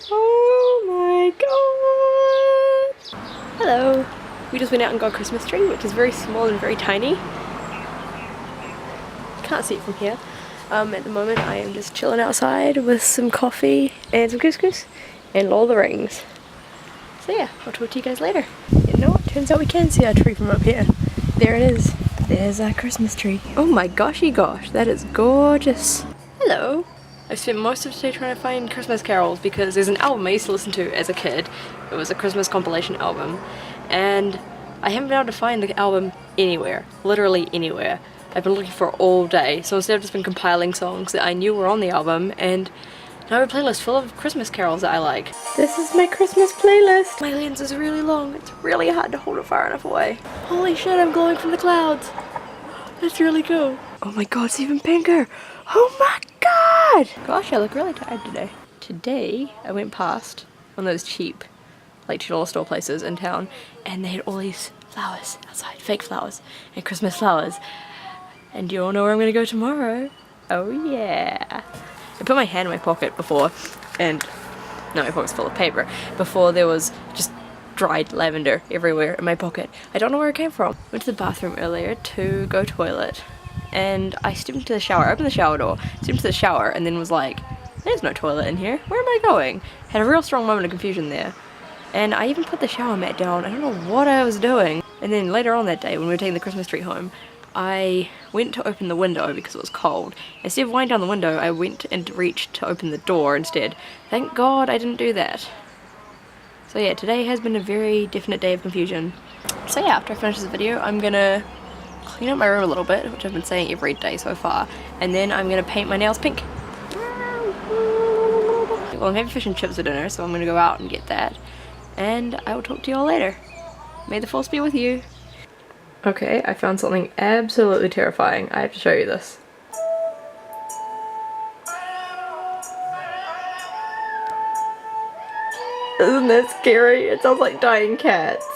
Oh my god! Hello! We just went out and got a Christmas tree, which is very small and very tiny. Can't see it from here. At the moment I am just chilling outside with some coffee and some couscous and Lord of the Rings. So yeah, I'll talk to you guys later. You know what? Turns out we can see our tree from up here. There it is. There's our Christmas tree. Oh my goshy gosh, that is gorgeous. Hello. I've spent most of today trying to find Christmas carols because there's an album I used to listen to as a kid. It was a Christmas compilation album, and I haven't been able to find the album anywhere. Literally anywhere. I've been looking for it all day, so instead I've just been compiling songs that I knew were on the album, and now I have a playlist full of Christmas carols that I like. This is my Christmas playlist! My lens is really long, it's really hard to hold it far enough away. Holy shit, I'm glowing from the clouds! That's really cool. Oh my god, it's even pinker! Oh my god! Gosh, I look really tired today. Today, I went past one of those cheap, like $2 store places in town, and they had all these flowers outside, fake flowers, and Christmas flowers. And do you all know where I'm gonna go tomorrow? Oh yeah! I put my hand in my pocket before, and now my pocket's full of paper, before there was just dried lavender everywhere in my pocket. I don't know where it came from. Went to the bathroom earlier to go toilet, and I stepped into the shower, opened the shower door, stepped into the shower, and then was like, there's no toilet in here, where am I going? Had a real strong moment of confusion there. And I even put the shower mat down, I don't know what I was doing. And then later on that day, when we were taking the Christmas tree home, I went to open the window because it was cold. Instead of winding down the window, I went and reached to open the door instead. Thank God I didn't do that. So yeah, today has been a very definite day of confusion. So yeah, after I finish this video, I'm gonna clean up my room a little bit, which I've been saying every day so far, and then I'm gonna paint my nails pink. Well, I'm having fish and chips for dinner, so I'm gonna go out and get that, and I will talk to you all later. May the force be with you. Okay, I found something absolutely terrifying. I have to show you this. Isn't that scary? It sounds like dying cats.